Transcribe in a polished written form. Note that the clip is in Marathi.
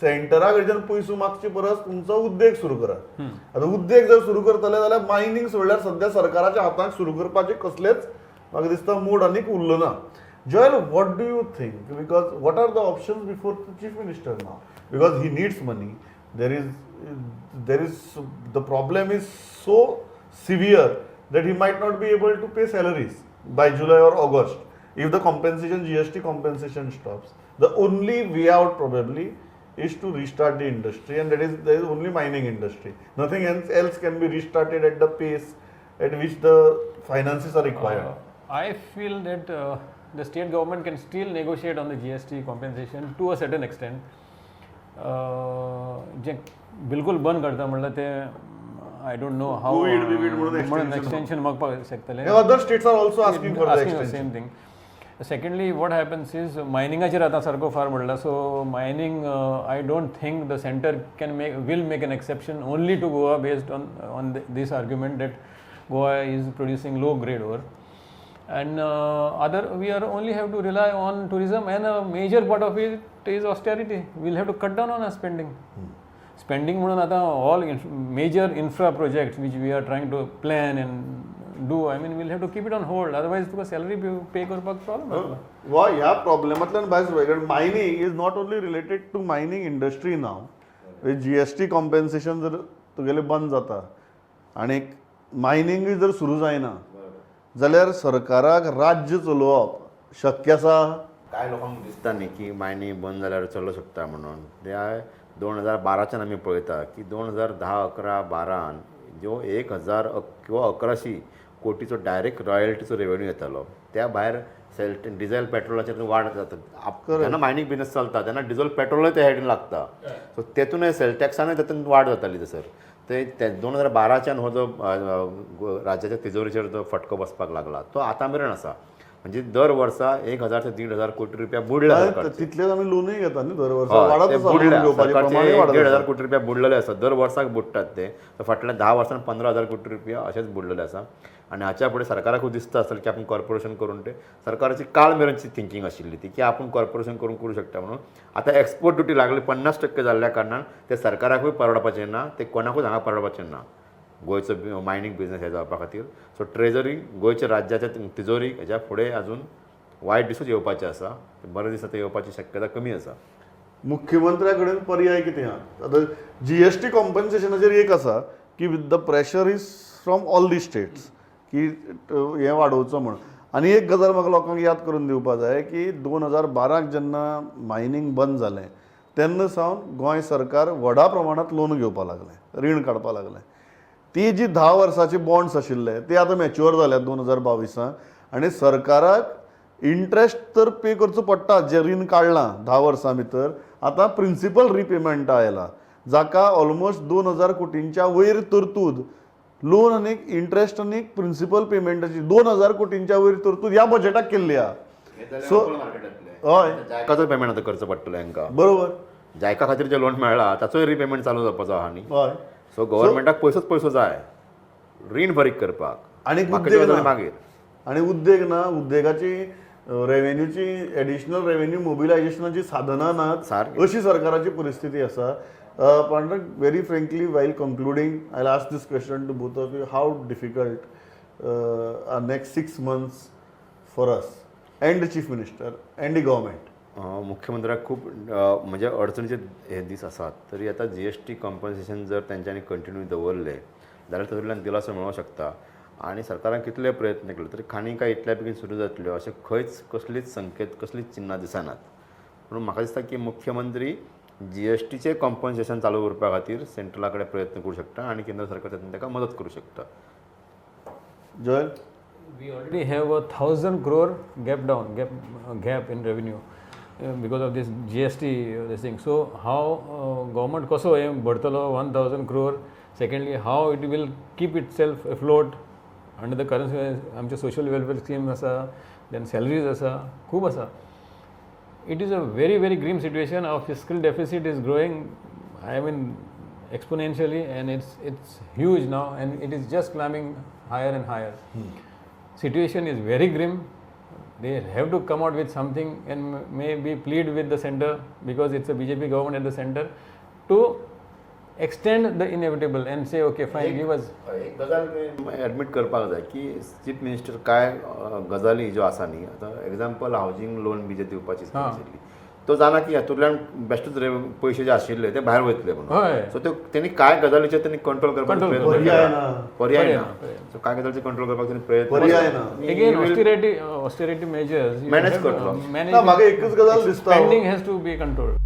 सेंटरा कडच्यान पयसो मागचे परस तुमचो उद्देग सुरू करा. आता उद्देग जर सुरू करतले जाल्यार मायनिंग सोडल्यार सध्या सरकाराच्या हातांत सुरू करपाचे कसलेच म्हाका दिसता मूड आनीक उरलो ना. Joel, what do you think? Because what are the options before the chief minister now? Because he needs money. There is the problem is so severe that he might not be able to pay salaries by July or August if the compensation GST compensation stops. The only way out probably is to restart the industry, and there is only mining industry. Nothing else can be restarted at the pace at which the finances are required. I feel that the state government can still negotiate on the GST compensation to a certain extent. जे बिलकुल बंद करता म्हणल्यार ते I don't know how म्हणून extension मागपाक शकतले. Other states are also asking for the extension. Same thing. Secondly, what happens is miningaचेर आता सारको फार म्हणला, so mining I don't think the center will make an exception only to Goa based on this argument that Goa is producing low grade ore. And we are only have to rely on tourism, and a major part of it is austerity. We'll have to cut down on our spending. Spending म्हणून आता all major infra projects which we are trying to plan and do, I mean we'll have to keep it on hold, otherwise Tuka salary pay करपाक problem जातलो. वा ह्या प्रॉब्लेमांतल्यान भायर सरकार mining is not only related to mining industry नाव. GST कॉम्पेन्सेशन जर तुगेले बंद जाता आनी मायनिंग जर सुरू जायना जाल्यार सरकाराक राज्य चलोवप शक्य आसा. कांय लोकांक दिसता न्ही की मायनिंग बंद जाल्यार चलूं शकता म्हणून. त्या 2012च्यान आमी पळयता की 2010-11-12 जो 1000 किंवा 1100 कोटीचो डायरेक्ट रॉयल्टीचो रेवेन्यू येतालो, त्या भायर डिझेल पेट्रोलाचेर वाड जाता. जेन्ना मायनिंग बिझनस चलता तेन्ना डिझेल पेट्रोलूय त्या सायडीन लागता, सो तेतूनय सेल टॅक्सानूय तातूंत वाड जाताली थंयसर. ते 2012च्यान हो जो राज्याच्या तिजोरीचेर जो फटको बसपाक लागला तो आतां मेरेन आसा. म्हणजे दर वर्सा 1000 ते 1500 कोटी रुपया बुडल्या. तितलेच आमी लोनूय घेता न्ही दर वर्सा. हय, वाडत ते आसा, बुडल्या. लोन घेवपाचें प्रमाणूय सरकारचे वाडत 1500 आसा. कोटी रुपया बुडलेले आसा, दर वर्साक बुडटात ते. फाटल्या 10 वर्सान 15,000 कोटी रुपया अशेंच बुडलेले आसा. आनी हाच्या फुडें सरकाराकूय दिसता आसतलें की आपूण कॉर्पोरेशन करून ते सरकाराची काळ मेरेनची थिंकींग आशिल्ली ती की आपूण कॉर्पोरेशन करूं शकता म्हणून. आतां एक्सपोर्ट ड्युटी लागली 50% जाल्ल्या कारणान ते सरकाराकूय परवडपाचें ना, ते कोणाकूच हांगा परवडपाचें ना गोंयचो मायनिंग बिझनस हे जावपा खातीर. सो ट्रेजरी गोंयच्या राज्याच्या तिजोरीक हेच्या फुडें अजून वायट दिसूच येवपाचे आसा. बरे दीस आतां येवपाची शक्यता कमी आसा. मुख्यमंत्र्या कडेन पर्याय कितें आहा? आतां GST कॉम्पेन्सेशनाचेर एक आसा की with the pressure is from all the states की हें वाडोवचो म्हण. आनी एक गजाल म्हाका लोकांक याद करून दिवपा जाय की 2012 जेन्ना मायनिंग बंद जालें तेन्ना सावन गोंय सरकार व्हडा प्रमाणांत लोन घेवपाक लागलें, रीण काडपाक लागलें. ती जी 10 वर्साचे बॉन्ड्स आशिल्ले ते आतां मॅच्युअर जाल्यात 2022 आनी सरकाराक इंट्रस्ट तर पे करचो पडटा जे रीण काडलां 10 वर्सां भितर. आतां प्रिंसिपल रिपेमेंटा आयला जाका ऑलमोस्ट 2000 कोटींच्या वयर तरतूद लोन आनीक इंट्रस्ट आनीक प्रिंसिपल पेमेंटाची 2000 कोटींच्या वयर तरतूद ह्या बजेटाक केल्ली आहा. सो हय, जायकाचो पेमेंट आतां करचो पडटलो हांकां. बरोबर. जायका खातीर जे लोन मेळ्ळा ताचोय रिपेमेंट चालू जावपाचो आहा न्ही. हय. सो गव्हर्मेंटाक पयसो जाय रीण फारीक करपाक. आनी मागीर आनी उद्देग ना, उद्देगाची रेव्हेन्यूची एडिशनल रेव्हेन्यू मोबिलायजेशनाची साधनां नात अशी सरकाराची परिस्थिती आसा. Pandrak, very frankly, while concluding, I'll ask this question to both of you: how difficult are next 6 months for us and the chief minister and the government? मुख्यमंत्र्याक खूब म्हणजे अडचणीचे हे दीस आसात. तरी आतां GST कॉम्पन्सेशन जर तेंच्यांनी कंटिन्यू दवरले जाल्यार तातूंतल्यान दिलासो मेळूंक शकता. आनी सरकारान कितले प्रयत्न केले तरी खाणी काय इतल्या बेगीन सुरू जातल्यो अशें खंयच कसलीच संकेत कसलीच चिन्नां दिसनात. म्हणून म्हाका दिसता की मुख्यमंत्री GSTचे कॉम्पन्सेशन चालू करपा खातीर सेंट्रला कडेन प्रयत्न करूं शकता आनी केंद्र सरकार तातूंत ताका मदत करूं शकता. Joel? We already have a 1,000 crore gap in revenue because of this GST this thing. So how government कसो हे भरतलो 1,000 crore? Secondly, how it will keep itself afloat under the current आमचे social welfare scheme आसा, then salaries आसा, खूब आसा. It is a very very grim situation. Our fiscal deficit is growing, I mean exponentially, and it's huge now, and it is just climbing higher and higher. Situation is very grim. they have to come out with something and maybe plead with the center, because it's a BJP government at the center, to extend the inevitable and say okay fine, give us. एक गजाल एडमीट करपाक जाय की चीफ मिनिस्टर काय गजाली ज्यो आसा न्ही, आतां example housing loan B J दिवपाची आशिल्ली, तो जाणा की हातूंतल्यान बेश्टूच पयशे जे आशिल्ले ते भायर वयतले म्हणून. हय. सो तेणी काय गजालीचेर तेणी कंट्रोल करपाक Control प्रयत्न पर्याय केला. ना. पर्याय पर्याय ना. ना. सो काय गजालीचेर कंट्रोल करपाक तेणी प्रयत्न पर्याय केला. ना. आणि Again, he will- austerity measures. Manage करतलो. ना, म्हाका एकच गजाल दिसता Spending has to be controlled.